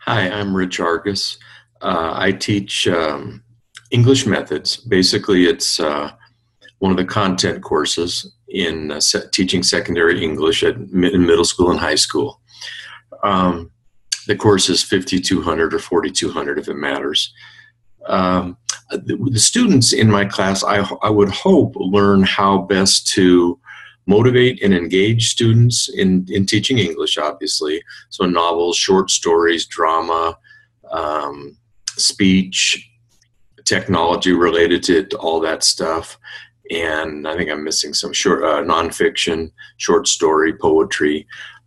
Hi, I'm Rich Argys. I teach English methods. Basically, it's one of the content courses in teaching secondary English in middle school and high school. Um, the course is 5,200 or 4,200 if it matters. The students in my class, I would hope, learn how best to motivate and engage students in teaching English, obviously. So novels, short stories, drama, speech, technology related to all that stuff. And I think I'm missing some short nonfiction, short story, poetry.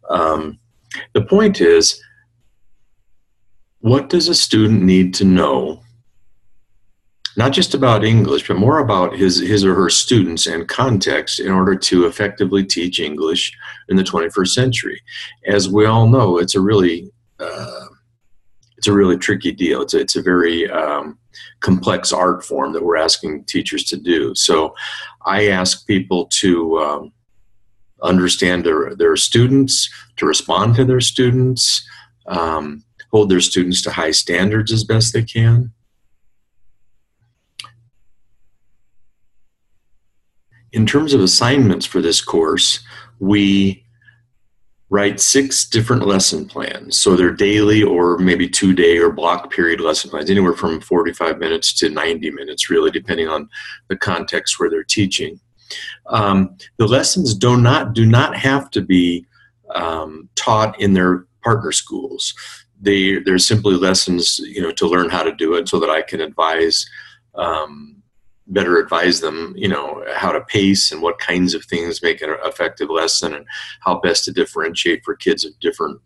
The point is, what does a student need to know, not just about English, but more about his or her students and context in order to effectively teach English in the 21st century? As we all know, it's a really tricky deal. It's a very complex art form that we're asking teachers to do. So I ask people to understand their students, to respond to their students, hold their students to high standards as best they can. In terms of assignments for this course, we write 6 different lesson plans. So they're daily or maybe 2-day or block period lesson plans, anywhere from 45 minutes to 90 minutes, really, depending on the context where they're teaching. The lessons do not have to be taught in their partner schools. They're simply lessons, to learn how to do it so that I can better advise them, how to pace and what kinds of things make an effective lesson and how best to differentiate for kids of different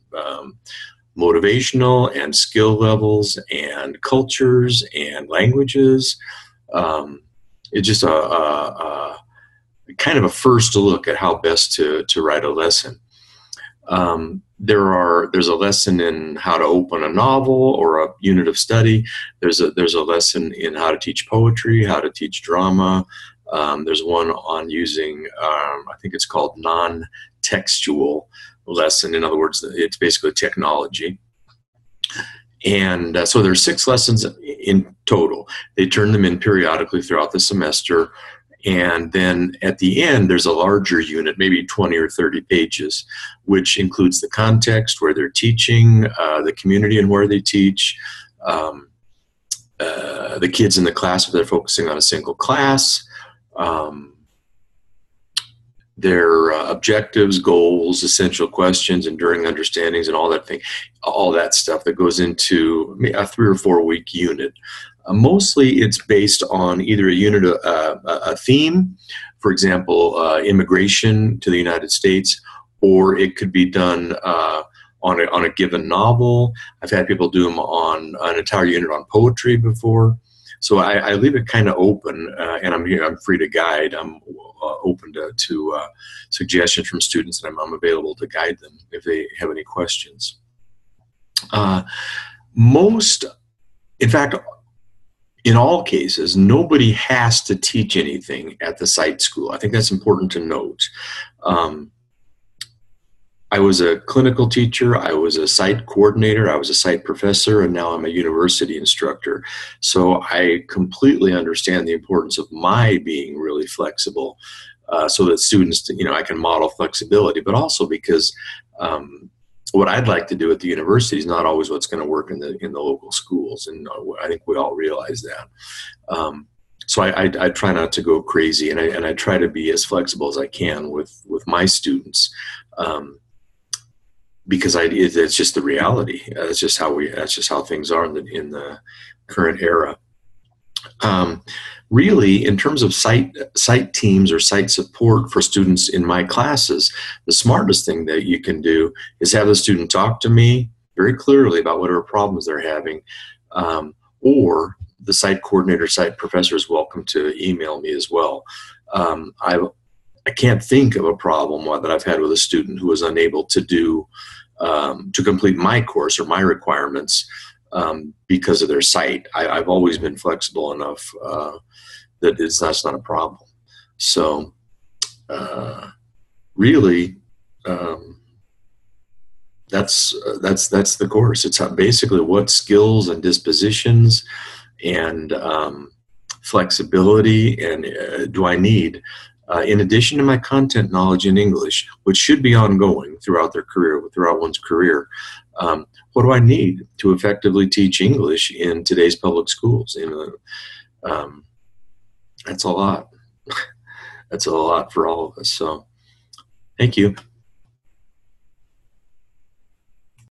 motivational and skill levels and cultures and languages. It's just a kind of a first look at how best to write a lesson. There's a lesson in how to open a novel or a unit of study. There's a lesson in how to teach poetry, how to teach drama. There's one on using, I think it's called non-textual lesson. In other words, it's basically technology. And so there's 6 lessons in total. They turn them in periodically throughout the semester. And then at the end, there's a larger unit, maybe 20 or 30 pages, which includes the context where they're teaching, the community and where they teach, the kids in the class if they're focusing on a single class, their objectives, goals, essential questions, enduring understandings, and all that stuff that goes into a 3 or 4 week unit. Mostly it's based on either a theme, for example, immigration to the United States, or it could be done on a given novel. I've had people do them on an entire unit on poetry before. So I leave it kind of open, and I'm free to guide. I'm open to suggestions from students, and I'm available to guide them if they have any questions. In fact, in all cases, nobody has to teach anything at the site school. I think that's important to note. I was a clinical teacher, I was a site coordinator, I was a site professor, and now I'm a university instructor. So I completely understand the importance of my being really flexible so that students, I can model flexibility, but also because what I'd like to do at the university is not always what's going to work in the local schools, and I think we all realize that. So I try not to go crazy, and I try to be as flexible as I can with my students, because it's just the reality. That's just how things are in the current era. Really, in terms of site teams or site support for students in my classes, the smartest thing that you can do is have the student talk to me very clearly about whatever problems they're having, or the site coordinator, site professor is welcome to email me as well. I can't think of a problem that I've had with a student who was unable to complete my course or my requirements because of their site. I've always been flexible enough that that's not a problem. So really, that's the course. It's basically what skills and dispositions and flexibility and do I need, in addition to my content knowledge in English, which should be ongoing throughout their career, throughout one's career. What do I need to effectively teach English in today's public schools? That's a lot. That's a lot for all of us. So, thank you.